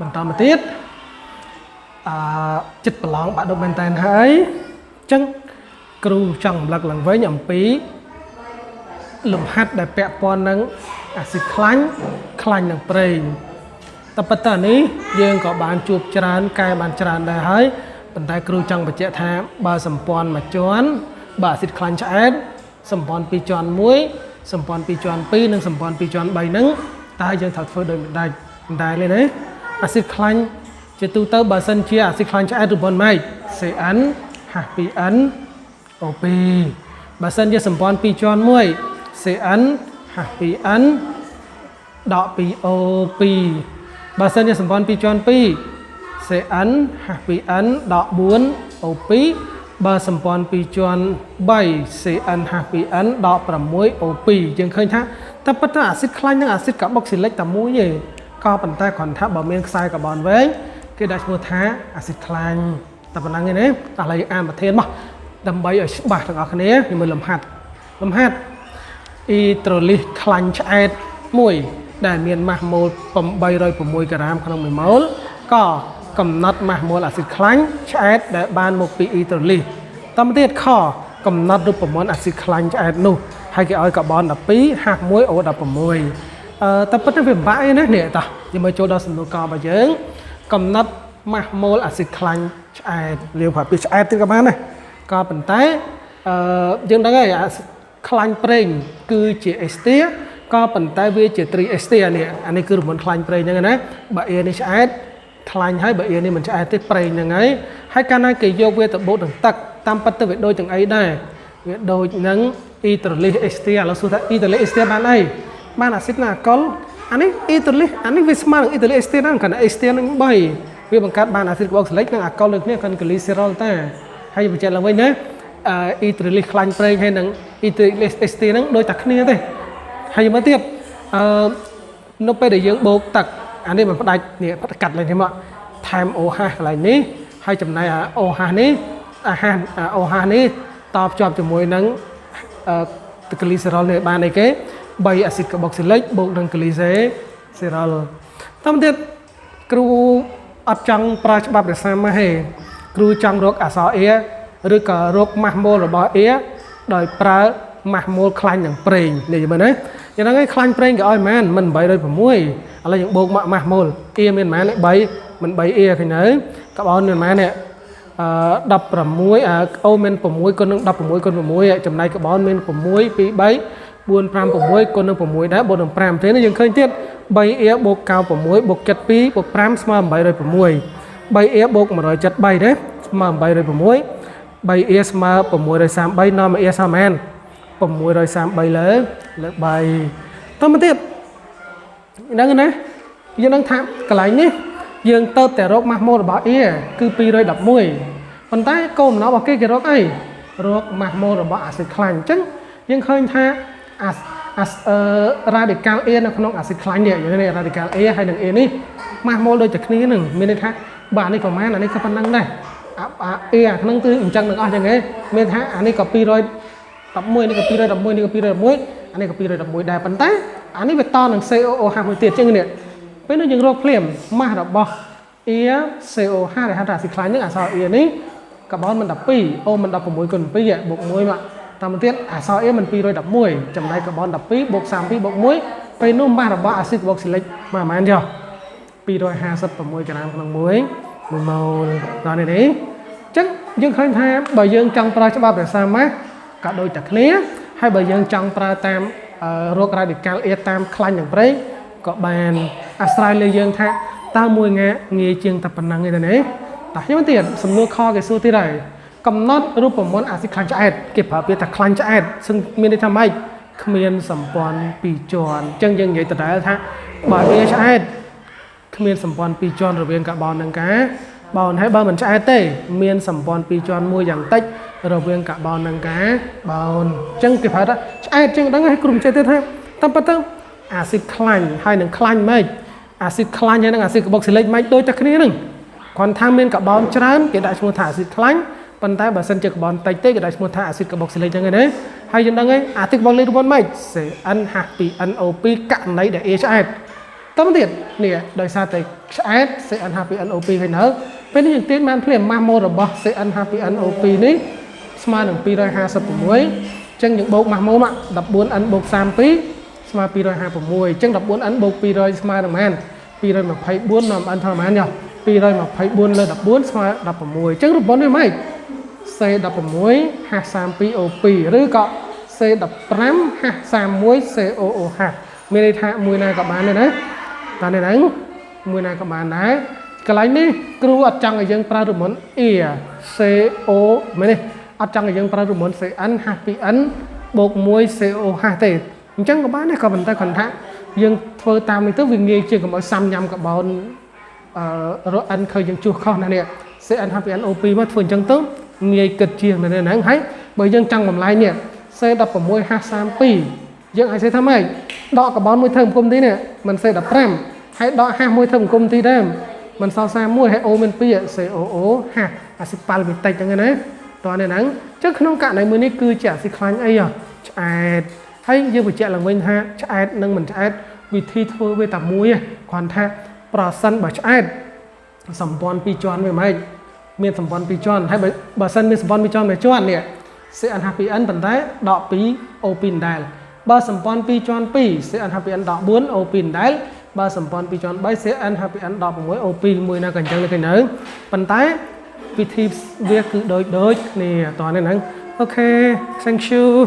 បន្តមកទៀតចិត្តប្រឡងបាក់ដុំមែនតើហើយអញ្ចឹងគ្រូចង់រំលឹកឡើងវិញអំពីលំហាត់ដែលពាក់ព័ន្ធនឹងអាស៊ីតខ្លាញ់នឹងប្រេងតែប៉ុន្តែនេះយើងក៏បានជួបច្រើនកែបានច្រើនដែរហើយប៉ុន្តែគ្រូចង់បញ្ជាក់ថាបើសម្ព័ន្ធមួយជាន់បើអាស៊ីតខ្លាញ់ឆ្អែតសម្ព័ន្ធពីរជាន់1សម្ព័ន្ធពីរជាន់2និងសម្ព័ន្ធពីរជាន់3ហ្នឹងតើយើងត្រូវធ្វើដោយមិនដាច់ដែរទេណាអាស៊ីតខ្លាញ់ជាទូទៅបើសិនជាអាស៊ីតខ្លាញ់ឆ្អែតរូបម៉េច CN ហាស់ 2N O2 បើសិនជាសម្ព័ន្ធពីរជាន់1 CN ហាស់ 2N ដក 2O2 បើសិនជាសម្ព័ន្ធពីរជាន់2 CN ហាស់ 2N ដក 4O2 បើសម្ព័ន្ធពីរជាន់3 CN ហាស់ 2N ដក 6O2 យើងឃើញថាតែប៉ុន្តែអាស៊ីតខ្លាញ់និងអាស៊ីតកាបុកស៊ីលិកតែមួយទេក៏ប៉ុន្តែគ្រាន់ថាបើមានខ្សែកាបូនវែងគេដាក់ឈ្មោះថាអាស៊ីតខ្លាញ់តែប៉ុណ្ណឹងទេណាឥឡូវអានប្រធានមកដើម្បីឲ្យច្បាស់ទាំងអស់គ្នាខ្ញុំមើលលំហាត់អ៊ីត្រូលីសខ្លាញ់ឆ្អែតមួយដែលមានម៉ាស់ម៉ូល806ក្រាមក្នុង1ម៉ូលក៏កំណត់ម៉ាស់ម៉ូលអាស៊ីតខ្លាញ់ឆ្អែតដែលបានមកពីអ៊ីត្រូលីសតទៅទៀតខកំណត់រូបមន្តអាស៊ីតខ្លាញ់ឆ្អែតនោះហើយគេឲ្យកាបូន12ហាស់ 1O16 តែប៉ុន្តែវាពិបាកឯណានេះតោះយើងមើលចូលដល់សំណួរករបស់យើងកំណត់ម៉ាស់ម៉ូលអាស៊ីតខ្លាញ់ឆ្អែតលាវប្រាប់ពីឆ្អែតទៀតក៏បានដែរក៏ប៉ុន្តែយើងដឹងហើយខ្លាញ់ប្រេងគឺជាអេស្ទាក៏ប៉ុន្តែវាជាត្រីអេស្ទាអានេះគឺរំលងខ្លាញ់ប្រេងហ្នឹងណាបើអ៊ីនេះឆ្អែតខ្លាញ់ហើយបើអ៊ីនេះមិនឆ្អែតទេប្រេងហ្នឹងហើយកាលណាគេយកវាទៅបូតនឹងទឹកតាមពិតទៅវាដូចទាំងអីដែរវាដូចនឹងអ៊ីត្រូលីសអេស្ទាឥឡូវសួរថាអ៊ីត្រូលីសអេស្ទាបានអីបានអាស៊ីតណាអាល់កុលអានេះអ៊ីត្រូលីសអានេះវាស្មើនឹងអ៊ីត្រូលីសអេស្ទាហ្នឹងគ្រាន់តែអេស្ទានឹង3វាបង្កើតបានអាស៊ីតកាបូកស៊ីលិកនិងអាល់កុលដូចគ្នាគ្រាន់តែក្លីសេរ៉ុលតែហើយបញ្ជាក់ឡើងវិញណាអ៊ីត្រូលីសខ្លាញ់ប្រេងហើយនឹងអ៊ីត្រូលីសអេស្ទាហ្នឹងដូចតែគ្នាទេហើយមើលទៀតនៅពេលដែលយើងបូកទឹកអានេះមិនផ្ដាច់នេះកាត់ឡើងនេះមកថែម OH កន្លែងនេះហើយចំណែក OH នេះOH នេះតភ្ជាប់ជាមួយនឹងក្លីសេរ៉ុលនេះបានអីគេ3អាស៊ីតកាបូកស៊ីលិកបូកនឹងក្លីសេរ៉ុលតាមទៀតគ្រូអត់ចង់ប្រើច្បាប់រសាម៉ាស់ទេគ្រូចង់រកអក្សរ A ឬក៏រកម៉ាស់ម៉ូលរបស់ A ដោយប្រើម៉ាស់ម៉ូលខ្លាញ់នឹងប្រេងនេះមើលណាយ៉ាងហ្នឹងឯងខ្លាញ់ប្រេងក៏ឲ្យមិន806ឥឡូវយើងបូកម៉ាស់ម៉ូល A មានប៉ុន្មាន3មិន 3A ឃើញទៅកាបូនមានប៉ុន្មាននេះ16អូមាន6គុណនឹង16គុណ6ចំណែកកាបូនមាន6 2 3 4 5 6គុណនឹង6ដែរបូកនឹង5ទេយើងឃើញទៀត 3A បូក96បូក72បូក5ស្មើ806 3A បូក173ទេស្មើ806 3A ស្មើ633នាំ A ស្មើមែន633លើ3តទៅទៀតហ្នឹងណាយើងនឹងថាកន្លែងនេះយើងទៅតែរកម៉ាស់ម៉ូលរបស់ A គឺ211ប៉ុន្តែគោលបំណងរបស់គេរកអីរកម៉ាស់ម៉ូលរបស់អាស៊ីតខ្លាញ់អញ្ចឹងយើងឃើញថារ៉ាឌីកាល់ A នៅក្នុងអាស៊ីតខ្លាញ់នេះយើងនេះរ៉ាឌីកាល់ A ហើយនឹង A នេះម៉ាស់ម៉ូលដូចតែគ្នានឹងមានន័យថាបើអានេះប្រហែលអានេះក៏ប៉ុណ្ណឹងដែរA អាហ្នឹងគឺអញ្ចឹងទាំងអស់ចឹងឯងមានថាអានេះក៏211នេះក៏211នេះក៏211អានេះក៏211ដែរប៉ុន្តែអានេះវាតនឹង COOH មួយទៀតចឹងនេះពេលនេះយើងរកភ្លាមម៉ាស់របស់ A COH ដែលហៅថាអាស៊ីតខ្លាញ់ហ្នឹងអក្សរ A នេះកាបូនមិន12អូមិន16គុណ2បូក1មកតាមទៀតអក្សរ A មិន211ចំណែកកាបូន12បូក32បូក1ពេលនោះម៉ាស់របស់អាស៊ីតកាបូកស៊ីលិកប្រហែលចុះ256ក្រាមក្នុង1ម៉ូលដល់នេះអញ្ចឹងយើងឃើញថាបើយើងចង់ប្រើច្បាប់រក្សាម៉ាស់ក៏ដូចតែគ្នាហើយបើយើងចង់ប្រើតាមរករ៉ាឌីកាល់ A តាមខ្លាញ់នឹងប្រេងក៏បានអាស្រ័យលើយើងថាតើមួយងាយជាងតែប៉ុណ្ណឹងទេណាតោះខ្ញុំទៀតសំណួរខគេសួរទៀតហើយកំណត់រូបមន្តអាស៊ីតខ្លាញ់ឆ្អែតគេប្រើពាក្យថាខ្លាញ់ឆ្អែតซึ่งមានន័យថាម៉េចគ្មានសម្ព័ន្ធពីរជាន់អញ្ចឹងយើងនិយាយដដែលថាបើ A ឆ្អែតគ្មានសម្ព័ន្ធពីរជាន់រវាងកាបូននិងកាបូនហើយបើមិនឆ្អែតទេមានសម្ព័ន្ធពីរជាន់មួយយ៉ាងតិចរវាងកាបូននិងកាបូនអញ្ចឹងគេប្រើថាឆ្អែតអញ្ចឹងដឹងហើយគ្រូចេះទេថាតាមពិតទៅអាស៊ីតខ្លាញ់ហើយនឹងខ្លាញ់ម៉េចអាស៊ីតខ្លាញ់ហើយនឹងអាស៊ីតកាបូកស៊ីលិកម៉េចដូចតែគ្នាហ្នឹងគ្រាន់ថាមានកាបូនច្រើនគេដាក់ឈ្មោះថាអាស៊ីតខ្លាញ់ប៉ុន្តែបើសិនជាកាបូនតិចទេគេដាក់ឈ្មោះថាអាស៊ីតកាបូកស៊ីលិកអញ្ចឹងណាហើយយើងដឹងហើយអាស៊ីតកាបូកស៊ីលិករបស់ម៉េច CN H2NO2 ករណីដែល A ឆ្អែត tấm điện nè đời xa tới S CN happy NOP hay nữa bên những tiếng man phim mà mô rồi bỏ CN happy NOP ní smart đường pi rồi 26 chân những bộ mà mô mà đập 4 ấn bộ 3 pi smart pi rồi 26 chân đập 4 ấn bộ pi rồi smart đường man pi rồi mà phải 4 nằm ăn thằng man nhỉ pi rồi mà phải 4 lên đập 4 smart đập 16chân đập 4 mấy C đập 16 23 pi OP rồi có C đập 5 31 COOH mình thả mùi này các bạn này đấy ta này đánh mùi này các bạn đấy cái lấy ní kêu ở trong cái dân pra được món e CO mấy này ở trong cái dân pra được món CN happy n bột muối COH tệ chẳng các bạn này có vấn tay còn thả dân phơi tam này tức vì nghe chưa có mỗi xăm nhầm các bạn rồi ăn khơi dân chua kho này nè CN happy n OP mất phần chân tốt nghe cực chiều này nè thấy bởi dân trong làm lại nè C đập vào môi 23 pi dân ai sẽ tham ấy đọ cả bón môi thơm công ty này mình sẽ đập rem hãy đọ 20 thơm công ty đêm mình sao xa mua hay ô men pi COO ha sẽ pal bị tạch như thế toàn này nắng trước không cả này mới ní cư trả sẽ khánh ấy à chạy hay như vừa chạy là mình ha chạy nâng mình chạy vì thi thôi với tập muối còn tha pro sân bởi chạy sầm bón pi tròn với mày miền sầm bón pi tròn hay bởi sân miền sầm bón pi tròn với tròn nè sẽ ăn happy ăn bản thái đọ pi open đài ba sầm pon pi tròn pi sẽ ăn happy ăn đọ 4 open đài ba sầm pon pi tròn 3 sẽ ăn happy ăn đọ mỗi open 10 na cần chân lên cái nữa bản thái vì thi việc cứ đôi nè toàn này nè ok thank you